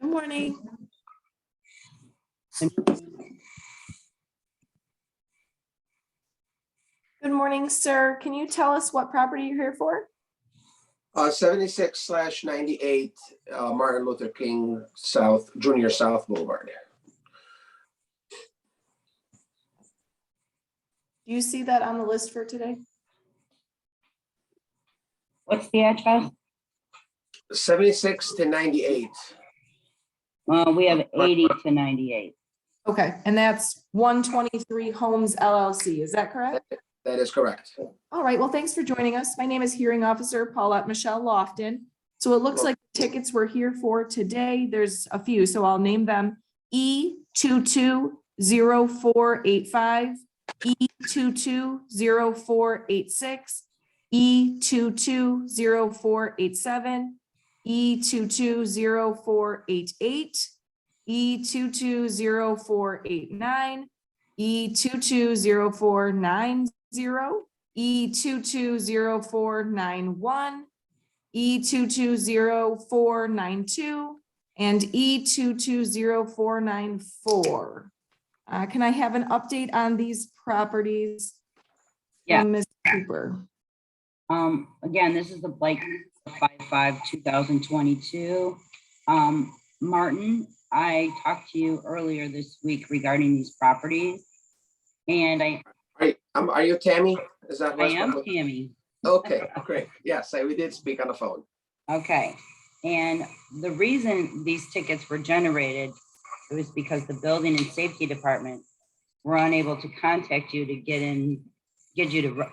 Good morning. Good morning, sir. Can you tell us what property you're here for? 76/98 Martin Luther King South, Junior South Boulevard. Do you see that on the list for today? What's the address? 76 to 98. We have 80 to 98. Okay, and that's 123 Homes LLC. Is that correct? That is correct. All right, well, thanks for joining us. My name is Hearing Officer Paulette Michelle Lofton. So it looks like the tickets we're here for today, there's a few, so I'll name them. E220485, E220486, E220487, E220488, E220489, E220490, E220491, E220492, and E220494. Can I have an update on these properties? Yeah. Ms. Cooper. Again, this is the Blight 5/5/2022. Martin, I talked to you earlier this week regarding these properties, and Are you Tammy? Is that I am Tammy. Okay, great. Yes, we did speak on the phone. Okay, and the reason these tickets were generated was because the building and safety department were unable to contact you to get you to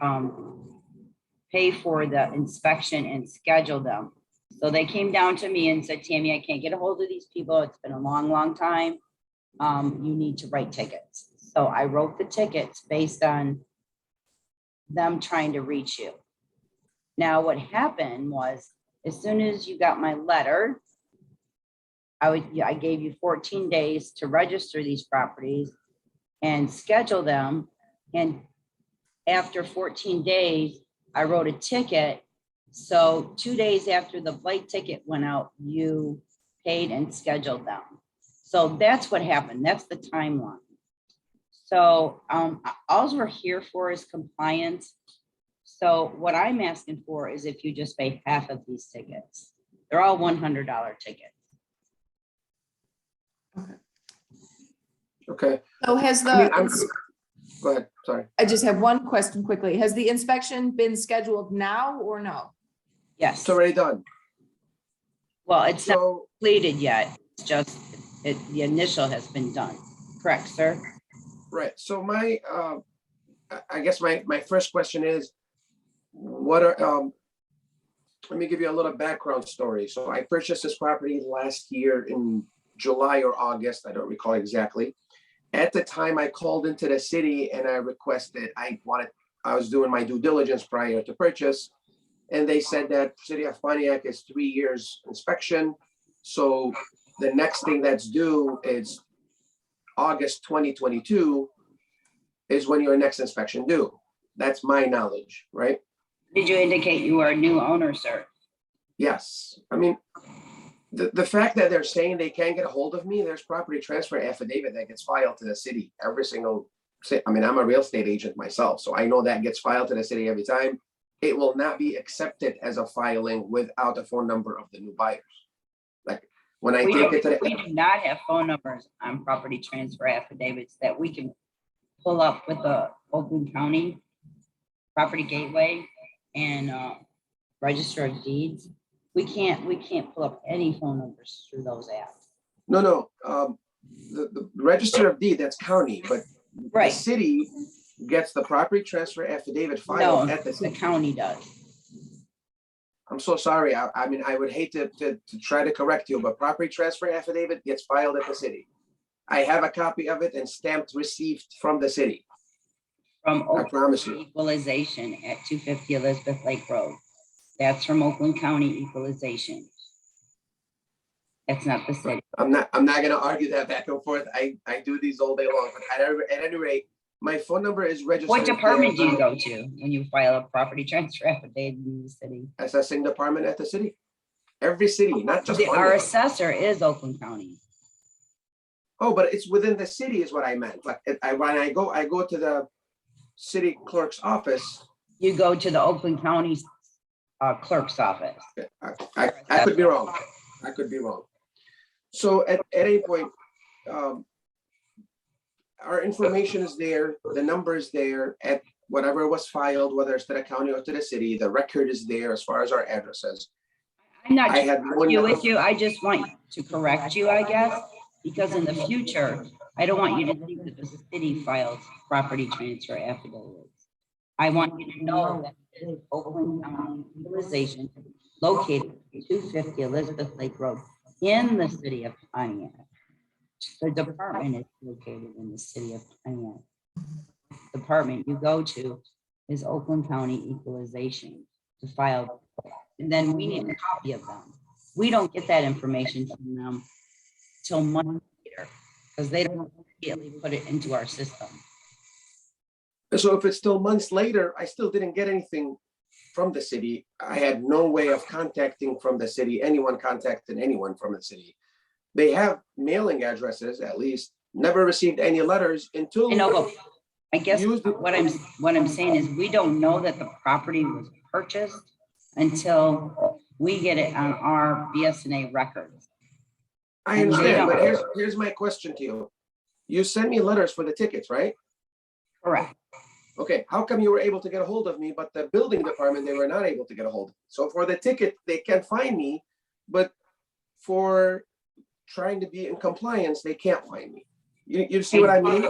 pay for the inspection and schedule them. So they came down to me and said, Tammy, I can't get a hold of these people. It's been a long, long time. You need to write tickets. So I wrote the tickets based on them trying to reach you. Now, what happened was, as soon as you got my letter, I gave you 14 days to register these properties and schedule them. And after 14 days, I wrote a ticket. So 2 days after the Blight ticket went out, you paid and scheduled them. So that's what happened. That's the timeline. So all we're here for is compliance. So what I'm asking for is if you just pay half of these tickets. They're all $100 tickets. Okay. So has I mean, the, go ahead. Sorry. I just have one question quickly. Has the inspection been scheduled now or no? Yes. It's already done. Well, it's not So, completed yet. It's just the initial has been done. Correct, sir? right. So I guess my first question is, what are, let me give you a little background story. So I purchased this property last year in July or August. I don't recall exactly. At the time I called into the city and I requested, I was doing my due diligence prior to purchase. And they said that City of Pontiac is 3 years inspection. So the next thing that's due is August 2022 is when your next inspection due. That's my knowledge, right? Did you indicate you are a new owner, sir? Yes. I mean, the fact that they're saying they can't get a hold of me, there's property transfer affidavit that gets filed to the city every single, I mean, I'm a real estate agent myself, so I know that gets filed to the city every time. It will not be accepted as a filing without a phone number of the new buyers. Like when I take it to the. We do not have phone numbers on property transfer affidavits that we can pull up with the Oakland County Property Gateway and Register of Deeds. We can't pull up any phone numbers through those apps. No. The Register of Deed, that's county, but Right. the city gets the property transfer affidavit filed No, at the the city. county does. I'm so sorry. I mean, I would hate to try to correct you, but property transfer affidavit gets filed at the city. I have a copy of it and stamped received from the city. From I promise you. Equalization at 250 Elizabeth Lake Road. That's from Oakland County Equalization. That's not the city. I'm not going to argue that back and forth. I do these all day long. But at any rate, my phone number is registered. What department do you go to when you file a property transfer affidavit in the city? Assessing department at the city. Every city, not just Our Pontiac. assessor is Oakland County. Oh, but it's within the city is what I meant. Like when I go to the city clerk's office. You go to the Oakland County clerk's office. I could be wrong. I could be wrong. So at any point, our information is there, the number is there at whatever was filed, whether it's to the county or to the city, the record is there as far as our addresses. I'm not I had arguing with you. I just want to correct you, I guess, because in the future, I don't want you to think that the city files property transfer affidavits. I want you to know that it is Oakland County Utilization located at 250 Elizabeth Lake Road in the city of Pontiac. The department is located in the city of Pontiac. The department you go to is Oakland County Equalization to file, and then we need a copy of them. We don't get that information from them till months later because they don't immediately put it into our system. So if it's still months later, I still didn't get anything from the city. I had no way of contacting from the city, anyone contacting anyone from the city. They have mailing addresses, at least, never received any letters until. I know, but I guess what I'm saying is we don't know that the property was purchased until we get it on our BSNA records. I understand, but here's my question to you. You sent me letters for the tickets, right? Correct. Okay, how come you were able to get a hold of me, but the building department, they were not able to get a hold of me? So for the ticket, they can find me, but for trying to be in compliance, they can't find me. You see what I mean?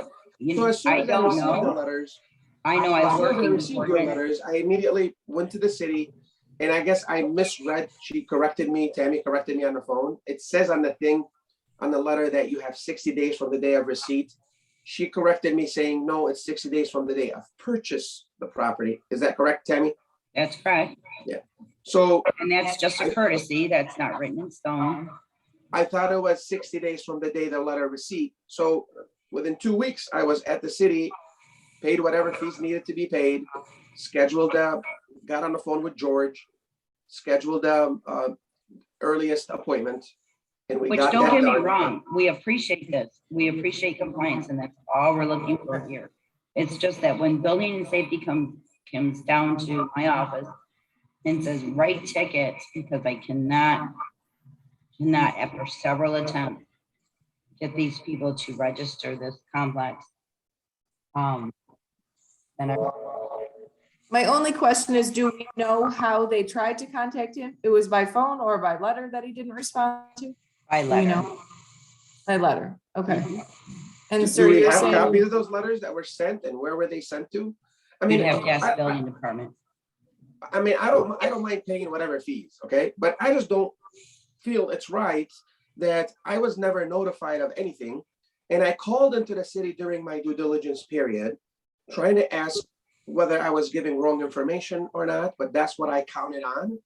So as soon I as I don't received the know. letters, I know I was as soon as I working received for your it. letters, I immediately went to the city, and I guess I misread. She corrected me, Tammy corrected me on the phone. It says on the thing, on the letter, that you have 60 days from the day of receipt. She corrected me saying, no, it's 60 days from the day of purchase the property. Is that correct, Tammy? That's correct. Yeah. So And that's just a courtesy. That's not written in stone. I thought it was 60 days from the day the letter receipt. So within 2 weeks, I was at the city, paid whatever fees needed to be paid, scheduled, got on the phone with George, scheduled earliest appointment. And we Which, got don't that get me done. wrong, we appreciate this. We appreciate compliance, and that's all we're looking for here. It's just that when building and safety comes down to my office and says, write tickets, because I cannot after several attempts, get these people to register this complex. And My only question is, do we know how they tried to contact him? It was by phone or by letter that he didn't respond to? by Do we letter. know? By letter, okay. And Do sir, we you're have copies saying, of those letters that were sent, and where were they sent to? I We mean, have gas I building department. don't mind paying whatever fees, okay? But I just don't feel it's right that I was never notified of anything. And I called into the city during my due diligence period, trying to ask whether I was giving wrong information or not, but that's what I counted on.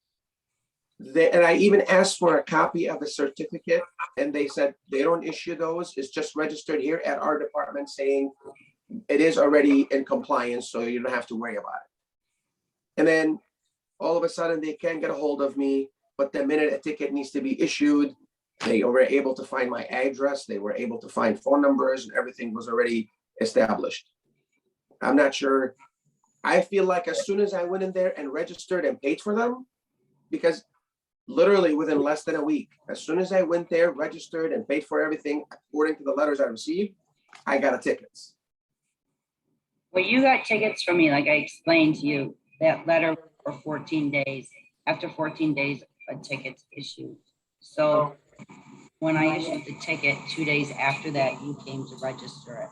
And I even asked for a copy of the certificate, and they said they don't issue those. It's just registered here at our department saying it is already in compliance, so you don't have to worry about it. And then all of a sudden they can't get a hold of me, but the minute a ticket needs to be issued, they were able to find my address, they were able to find phone numbers, and everything was already established. I'm not sure. I feel like as soon as I went in there and registered and paid for them, because literally within less than a week, as soon as I went there, registered and paid for everything according to the letters I received, I got a tickets. Well, you got tickets from me, like I explained to you, that letter for 14 days. After 14 days, a ticket's issued. So when I issued the ticket, 2 days after that, you came to register it.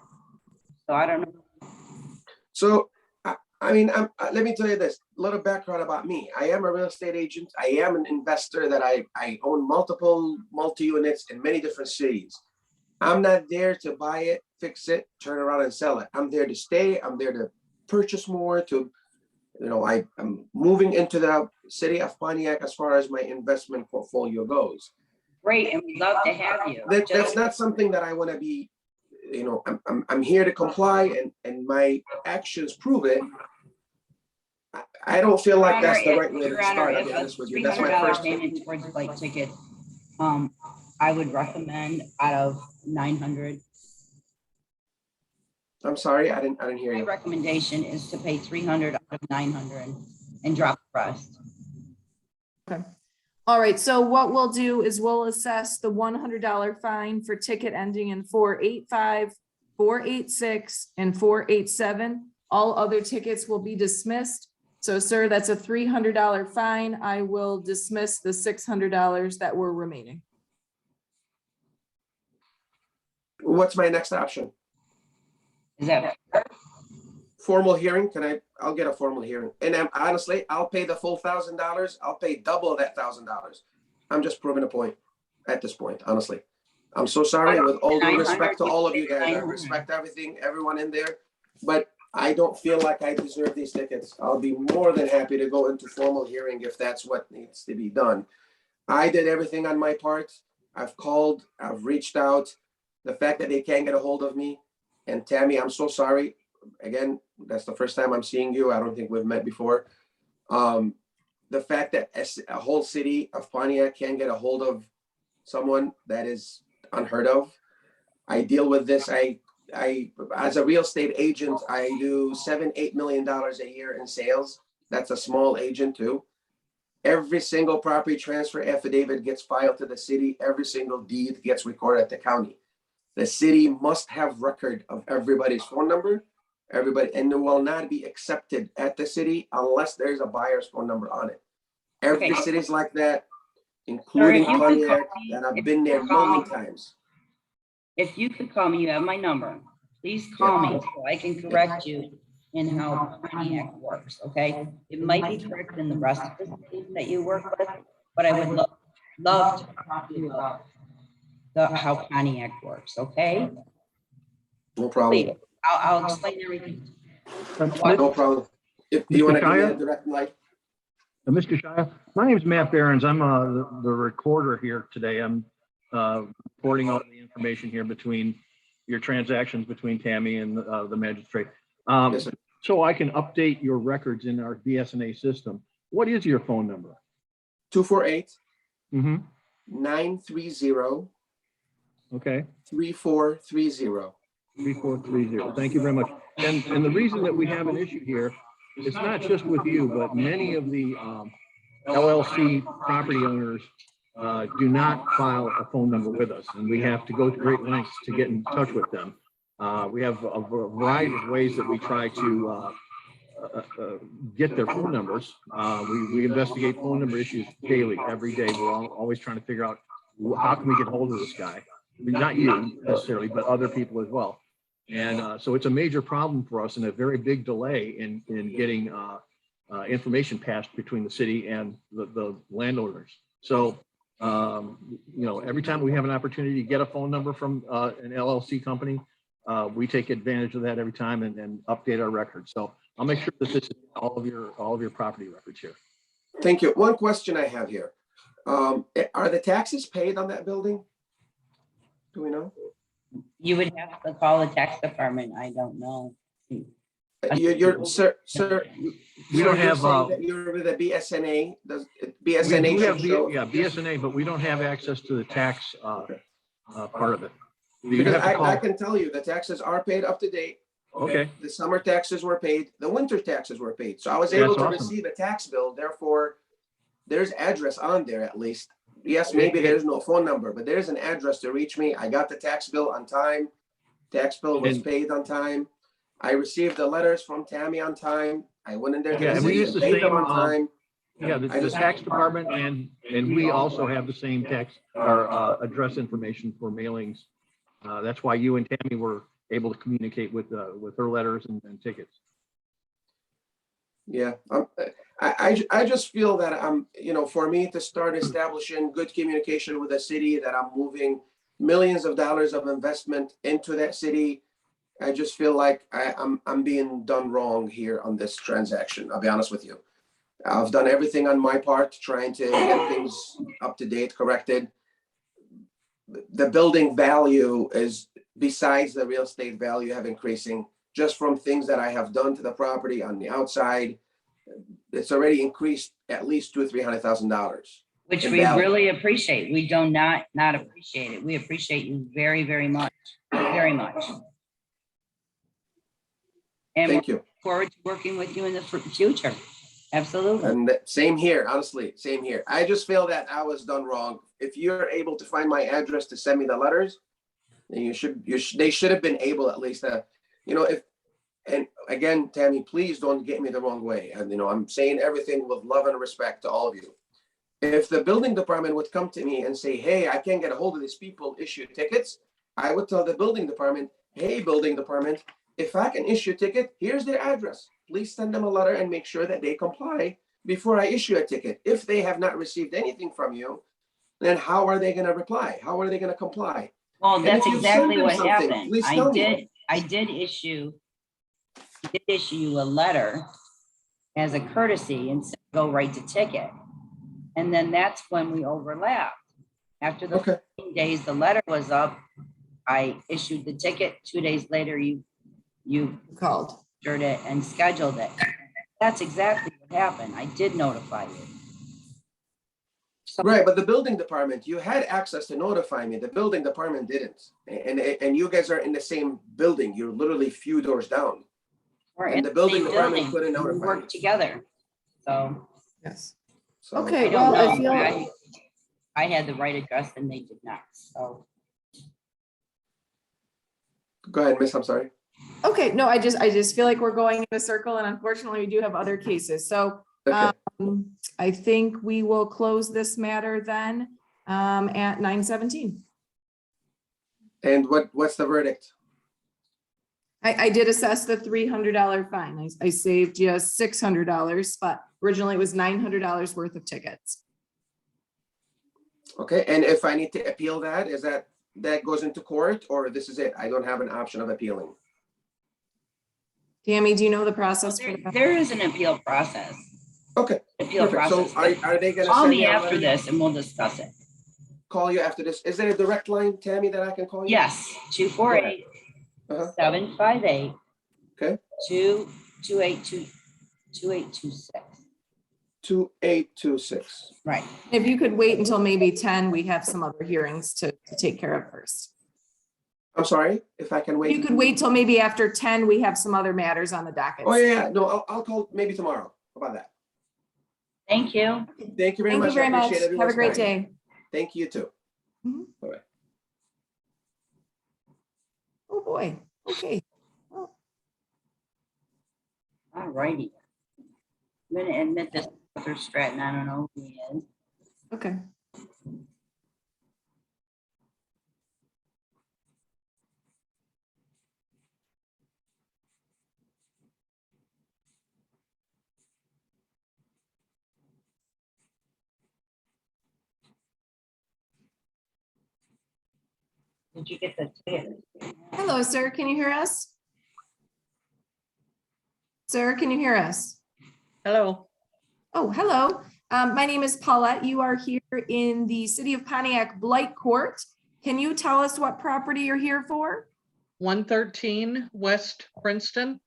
So I don't know. So, let me tell you this, a little background about me. I am a real estate agent. I am an investor that I own multiple multi-units in many different cities. I'm not there to buy it, fix it, turn around and sell it. I'm there to stay. I'm there to purchase more, I'm moving into the city of Pontiac as far as my investment portfolio goes. Great, and we'd love to have you. That's not something that I want to be, I'm here to comply, and my actions prove it. I don't feel like that's the Your right way to Honor, start, I'll if be a honest with you. That's my $300 first. payment towards the Blight ticket, I would recommend out of 900. I'm sorry, I didn't hear My you. recommendation is to pay 300 out of 900 and drop the rest. All right, so what we'll do is we'll assess the $100 fine for ticket ending in 485, 486, and 487. All other tickets will be dismissed. So sir, that's a $300 fine. I will dismiss the $600 that were remaining. What's my next option? Is that fair? Formal hearing? I'll get a formal hearing. And honestly, I'll pay the full $1,000. I'll pay double that $1,000. I'm just proving a point at this point, honestly. I'm so sorry, with all due respect to all of you guys. I respect everything, everyone in there, but I don't feel like I deserve these tickets. I'll be more than happy to go into formal hearing if that's what needs to be done. I did everything on my part. I've called, I've reached out. The fact that they can't get a hold of me, and Tammy, I'm so sorry. Again, that's the first time I'm seeing you. I don't think we've met before. The fact that a whole city of Pontiac can't get a hold of someone, that is unheard of. I deal with this. I as a real estate agent, I do $7-8 million a year in sales. That's a small agent too. Every single property transfer affidavit gets filed to the city. Every single deed gets recorded at the county. The city must have record of everybody's phone number, everybody, and it will not be accepted at the city unless there's a buyer's phone number on it. Every Okay. city's like that, including Sir, if you could Pontiac, call me- and I've if been you there could call many me- times. If you could call me, you have my number. Please call me so I can correct you in how Pontiac works, okay? It might be correct in the rest of the states that you work with, but I would love to talk to you about how Pontiac works, okay? No problem. Please, I'll explain everything. No problem. If you Mr. want to give me a Shire? direct line. Mr. Shia, my name is Matt Behrens. I'm the recorder here today. I'm reporting all the information here between your transactions between Tammy and the magistrate. Yes, sir. So I can update your records in our BSNA system. What is your phone number? 248 Mm-hmm. 930 Okay. 3430. 3430. Thank you very much. And the reason that we have an issue here, it's not just with you, but many of the LLC property owners do not file a phone number with us, and we have to go to great lengths to get in touch with them. We have a variety of ways that we try to get their phone numbers. We investigate phone number issues daily, every day. We're always trying to figure out how can we get hold of this guy. I mean, not you necessarily, but other people as well. And so it's a major problem for us and a very big delay in getting information passed between the city and the landowners. So, every time we have an opportunity to get a phone number from an LLC company, we take advantage of that every time and update our records. So I'll make sure that this is all of your property records here. Thank you. One question I have here. Are the taxes paid on that building? Do we know? You would have to call the tax department. I don't know. You're, sir, We don't you're have, saying that you're with the BSNA, does we BSNA have, should show? yeah, BSNA, but we don't have access to the tax part of it. You Because have to I call. can tell you the taxes are paid up to date. Okay, The summer taxes were paid, the winter taxes were paid. So I was That's able to awesome. receive a tax bill, therefore there's address on there at least. Yes, maybe there's no phone number, but there's an address to reach me. I got the tax bill on time. Tax bill was And- paid on time. I received the letters from Tammy on time. I went in there to Yeah, and the we city use and the paid them same, on time. yeah, the tax department and we also have the same tax or address information for mailings. That's why you and Tammy were able to communicate with her letters and tickets. Yeah, I just feel that for me to start establishing good communication with the city, that I'm moving millions of dollars of investment into that city. I just feel like I'm being done wrong here on this transaction. I'll be honest with you. I've done everything on my part, trying to get things up to date, corrected. The building value is, besides the real estate value have increasing just from things that I have done to the property on the outside. it's already increased at least $200,000-300,000. Which in we value. really appreciate. We do not appreciate it. We appreciate you very, very much, very much. And Thank we you. look forward to working with you in the future. Absolutely. And same here, honestly, same here. I just feel that I was done wrong. If you're able to find my address to send me the letters, then they should have been able at least to, and again, Tammy, please don't get me the wrong way. And, I'm saying everything with love and respect to all of you. If the building department would come to me and say, hey, I can't get a hold of these people, issue tickets, I would tell the building department, hey, building department, if I can issue a ticket, here's their address. Please send them a letter and make sure that they comply before I issue a ticket. If they have not received anything from you, then how are they going to reply? How are they going to comply? Well, And that's if you exactly send them what something, happened. please tell me. I did issue you a letter as a courtesy and said, go right to ticket. And then that's when we overlapped. After the Okay. 14 days, the letter was up. I issued the ticket. 2 days later, you Called. ordered it and scheduled it. That's exactly what happened. I did notify you. So, Right, but the building department, you had access to notify me. The building department didn't. And you guys are in the same building. You're literally few doors down. we're And in the building same department building, couldn't and we notify work me. together. So Yes. So, Okay. I don't Well, I know. feel- I had the right address and they did not. So Go ahead, miss, I'm sorry. Okay, no, I just feel like we're going in a circle, and unfortunately, we do have other cases. So Okay, I think we will close this matter then at 9:17. and what's the verdict? I did assess the $300 fine. I saved you $600, but originally it was $900 worth of tickets. Okay, and if I need to appeal that, is that goes into court, or this is it? I don't have an option of appealing. Tammy, do you know the process? for that? there is an appeal process. Okay, Appeal perfect. So process. are they gonna Call send me me a after letter? this and we'll discuss it. Call you after this? Is there a direct line, Tammy, that I can call you? Yes, 248 Uh-huh. 758 Okay. 2826. 2826. Right. If you could wait until maybe 10, we have some other hearings to take care of first. I'm sorry, if I can wait. You could wait till maybe after 10, we have some other matters on the docket. Oh, yeah, no, I'll call maybe tomorrow. How about that? Thank you. Thank you very Thank much. you very I much. appreciate Have a everyone's great time. day. Thank you too. Mhm. Bye-bye. Oh, boy. Okay. Well, All righty. I'm going to admit this Arthur Stratton. I don't know who he is. okay. Did you get the ticket? Hello, sir. Can you hear us? Sir, can you hear us? Hello, Oh, hello. My name is Paulette. You are here in the City of Pontiac Blight Court. Can you tell us what property you're here for? 113 West Princeton.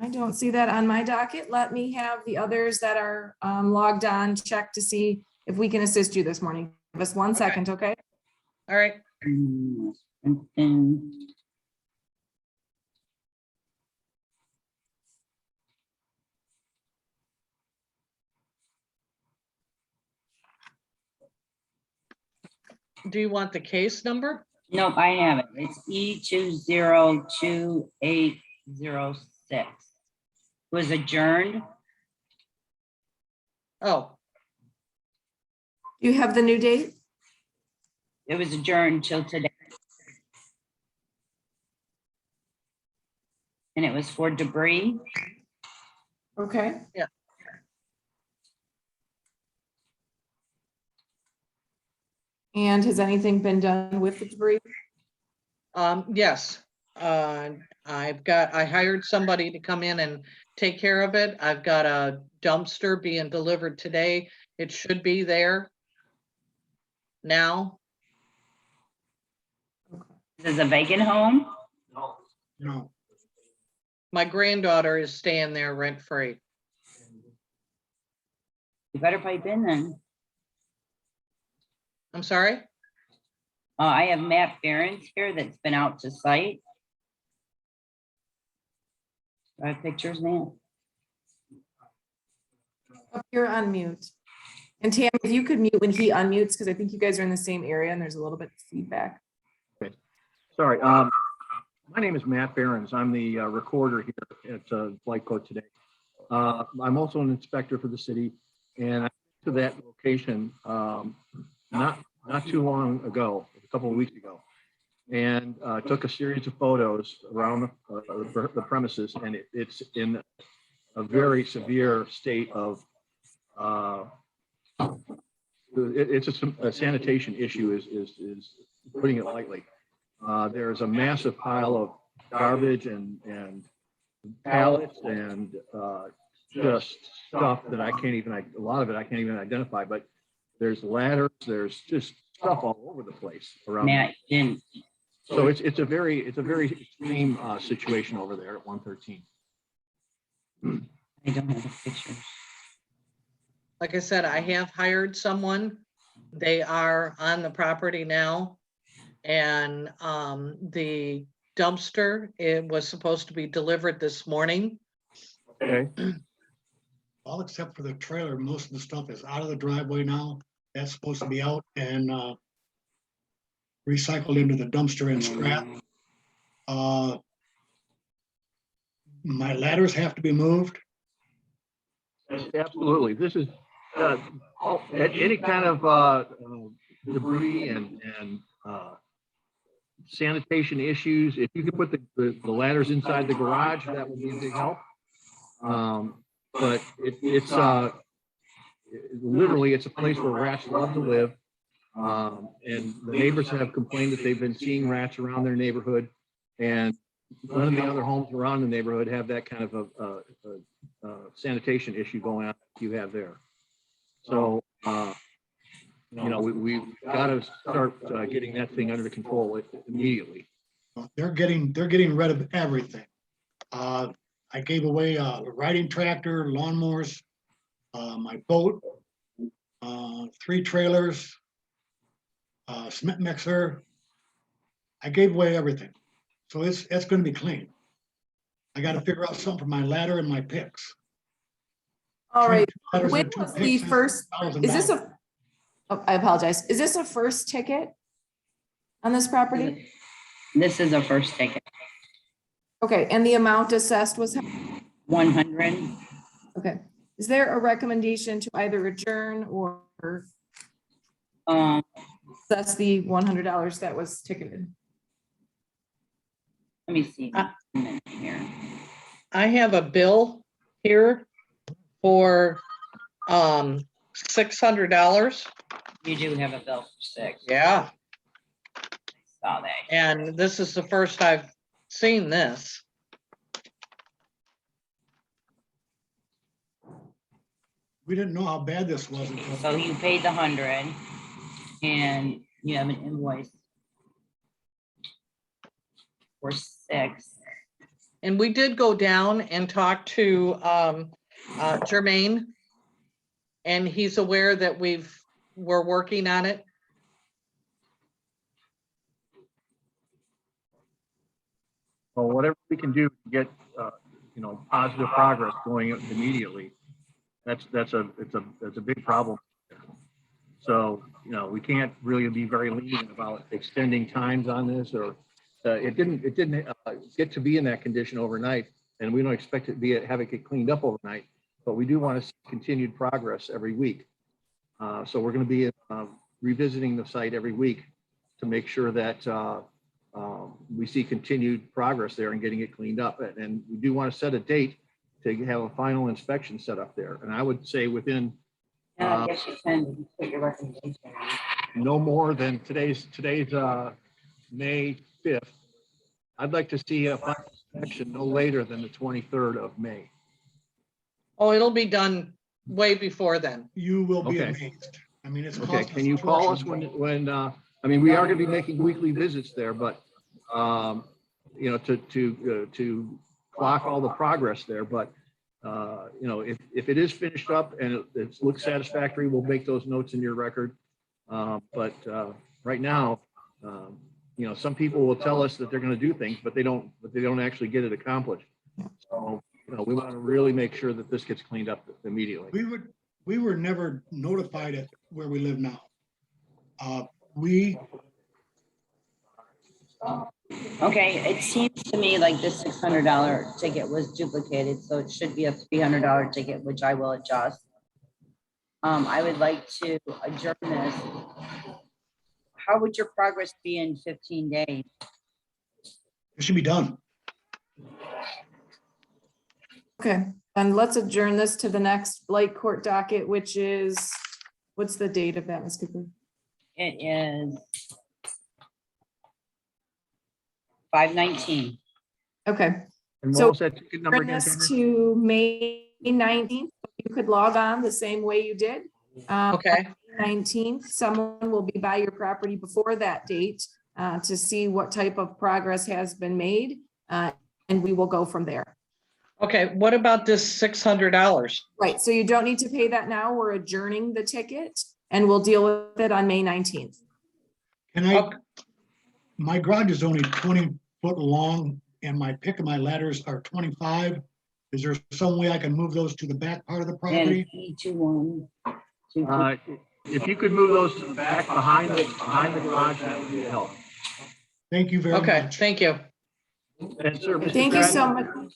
I don't see that on my docket. Let me have the others that are logged on check to see if we can assist you this morning. Give us 1 second, okay? All right, do you want the case number? Nope, I have it. It's E202806. Was adjourned. Oh, You have the new date? It was adjourned till today. And it was for debris. Okay. Yeah. And has anything been done with the debris? yes. I hired somebody to come in and take care of it. I've got a dumpster being delivered today. It should be there now. This is a vacant home. No. My granddaughter is staying there rent free. You better pipe in then. I'm sorry? I have Matt Behrens here that's been out to site. I have pictures now. Up here on mute. And Tam, if you could mute when he unmutes, because I think you guys are in the same area and there's a little bit of feedback. Sorry, my name is Matt Behrens. I'm the recorder here at Blight today. I'm also an inspector for the city, and I went to that location not too long ago, a couple of weeks ago, and took a series of photos around the premises, and it's in a very severe state of it's a sanitation issue is putting it lightly. There's a massive pile of garbage and pallets and just stuff that I can't even, a lot of it I can't even identify, but there's ladders, there's just stuff all over the place around. Matt didn't. So it's a very extreme situation over there at 113. I don't have the pictures. Like I said, I have hired someone. They are on the property now. And the dumpster, it was supposed to be delivered this morning. Okay. All except for the trailer, most of the stuff is out of the driveway now. That's supposed to be out and recycled into the dumpster and scrap. My ladders have to be moved. Absolutely. This is any kind of debris and sanitation issues. If you could put the ladders inside the garage, that would be a big help. But it's literally, it's a place where rats love to live. And the neighbors have complained that they've been seeing rats around their neighborhood, and none of the other homes around the neighborhood have that kind of a sanitation issue going on like you have there. So, you know, we've got to start getting that thing under control immediately. They're getting rid of everything. I gave away a riding tractor, lawnmowers, my boat, 3 trailers, cement mixer. I gave away everything. So it's going to be clean. I got to figure out something for my ladder and my picks. All right, Ladders when and 2 was the picks is first, $1,000. is this a, oh, I apologize, is this a first ticket on this property? This is a first ticket. Okay, and the amount assessed was, 100. okay. Is there a recommendation to either adjourn or assess the $100 that was ticketed? Let me see. Here. I have a bill here for $600. You do have a bill for 6. Yeah, I saw that. and this is the first I've seen this. We didn't know how bad this was until So you paid the 100 and you have an invoice for 6. And we did go down and talk to Jermaine. And he's aware that we're working on it. Well, whatever we can do to get, you know, positive progress going immediately, it's a big problem. So, you know, we can't really be very lenient about extending times on this, or it didn't get to be in that condition overnight, and we don't expect it to have it get cleaned up overnight, but we do want to see continued progress every week. So we're going to be revisiting the site every week to make sure that we see continued progress there and getting it cleaned up. And we do want to set a date to have a final inspection set up there. And I would say within I guess you can put your recommendation on. no more than today's May 5th. I'd like to see a final inspection no later than the 23rd of May. Oh, it'll be done way before then. you will be Okay. amazed. I mean, it's Okay, cost can you call us fortune. when I mean, we are going to be making weekly visits there, but you know, to clock all the progress there, but you know, if it is finished up and it looks satisfactory, we'll make those notes in your record. But right now, you know, some people will tell us that they're going to do things, but they don't actually get it accomplished. So, you know, we want to really make sure that this gets cleaned up immediately. We were never notified at where we live now. Okay, it seems to me like this $600 ticket was duplicated, so it should be a $300 ticket, which I will adjust. I would like to adjourn this. How would your progress be in 15 days? It should be done. Okay, and let's adjourn this to the next Blight Court docket, which is, what's the date of that, Ms. Cooper? It is 5/19. Okay, And So, what was that ticket number bring again? this Tamara? to May 19th. You could log on the same way you did. Okay, 19th, someone will be by your property before that date to see what type of progress has been made, and we will go from there. okay, what about this $600? Right, so you don't need to pay that now. We're adjourning the ticket and we'll deal with it on May 19th. And my garage is only 20 foot long and my pick of my ladders are 25. Is there some way I can move those to the back part of the And property? 321. If you could move those to the back behind the garage, that would be a help. Thank you very Okay, much. thank you. And sir, Mr. Thank you so Stratton, much.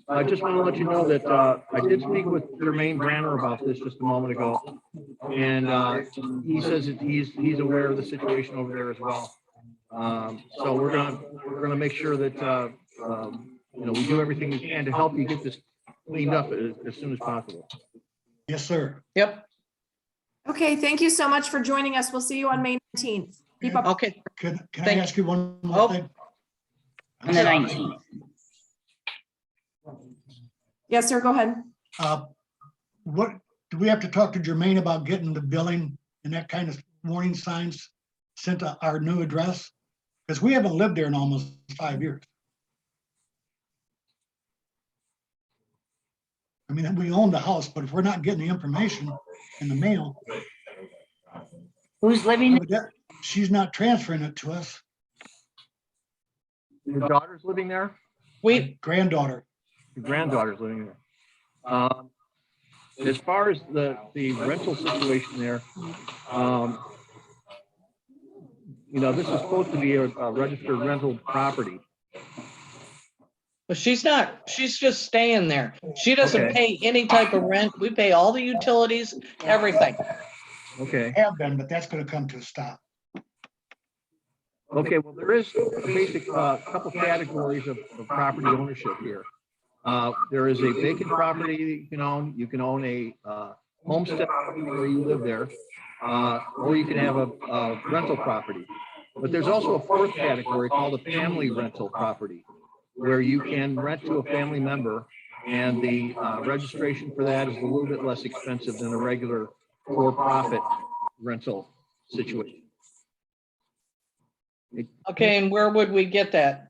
I just want to let you know that I did speak with Jermaine Branner about this just a moment ago. And he says that he's aware of the situation over there as well. So we're gonna make sure that you know, we do everything we can to help you get this cleaned up as soon as possible. Yes, sir. Yep, Okay, thank you so much for joining us. We'll see you on May 19th. Keep up. okay. Can I Thank- ask you one Oh. more thing? On the 19th. Yes, sir, go ahead. What, do we have to talk to Jermaine about getting the billing and that kind of warning signs sent to our new address? Because we haven't lived there in almost 5 years. I mean, we own the house, but if we're not getting the information in the mail, Who's living? she's not transferring it to us. Your daughter's living there? We, Granddaughter. Your granddaughter's living there. As far as the rental situation there, you know, this is supposed to be a registered rental property. but she's not, she's just staying there. She doesn't Okay. pay any type of rent. We pay all the utilities, everything. Okay. Have been, but that's gonna come to a stop. Okay, well, there is a basic couple categories of property ownership here. There is a vacant property that you can own. You can own a homestead property where you live there, or you can have a rental property. But there's also a fourth category called a family rental property, where you can rent to a family member, and the registration for that is a little bit less expensive than a regular for-profit rental situation. Okay, and where would we get that?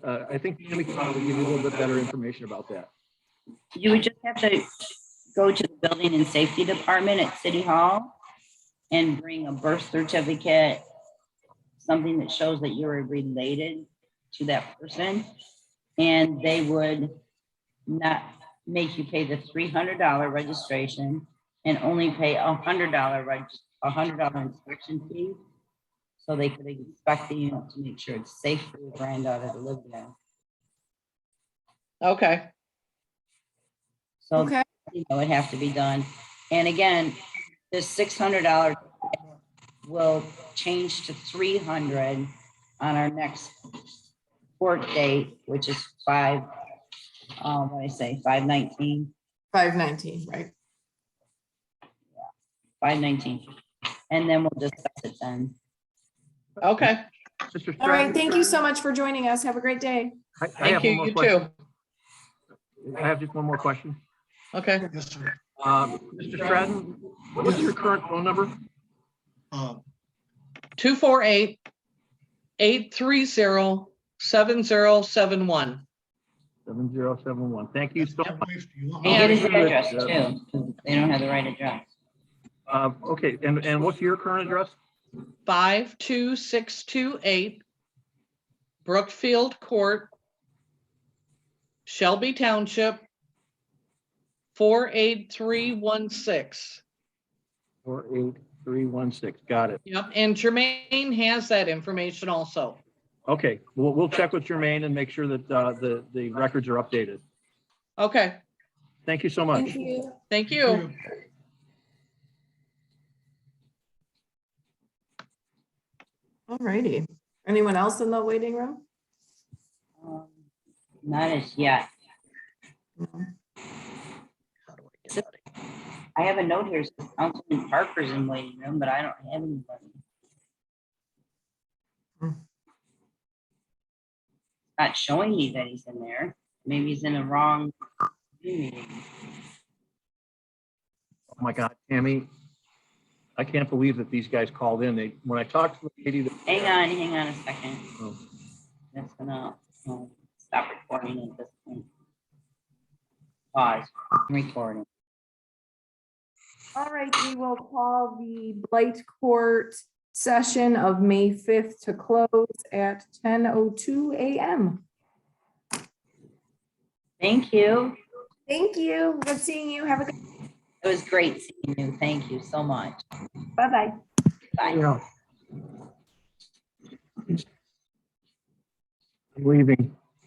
I think Tammy can probably give you a little bit better information about that. You would just have to go to the Building and Safety Department at City Hall and bring a birth certificate, something that shows that you're related to that person. And they would not make you pay the $300 registration and only pay $100 inspection fee. So they could inspect the unit to make sure it's safe for your granddaughter to live there. Okay, So, Okay, you know, it has to be done. And again, this $600 will change to $300 on our next court date, which is 5/19, 519, right? 5/19. And then we'll discuss it then. okay, Mr. All right, Stratton, thank you so much for joining us. Have a great day. I thank have you, one more you question. too. I have just one more question. Okay, Yes, sir. Mr. Stratton, what's your current phone number? 248-830-7071. 7071. Thank you so That much. way, you want- And get his Sure. address too. They don't have the right address. Okay, and what's your current address? 52628 Brookfield Court, Shelby Township, 48316. 48316. Got it. Yep, and Jermaine has that information also. Okay, we'll check with Jermaine and make sure that the records are updated. Okay, Thank you so much. Thank you. thank you. All righty. Anyone else in the waiting room? Not as yet. How do I get out of here? I have a note here, says Councilman Parker's in waiting room, but I don't have anybody. Not showing me that he's in there. Maybe he's in the wrong meeting. Oh my God, Tammy, I can't believe that these guys called in. When I talked to the lady, Hang on a second. Oh. That's gonna stop recording at this point. Pause, recording. All right, we will call the Blight Court session of May 5th to close at 10:02 a.m. Thank you. Thank you. Good seeing you. Have a good, It was great seeing you. Thank you so much. bye-bye. Bye. yeah. I'm leaving.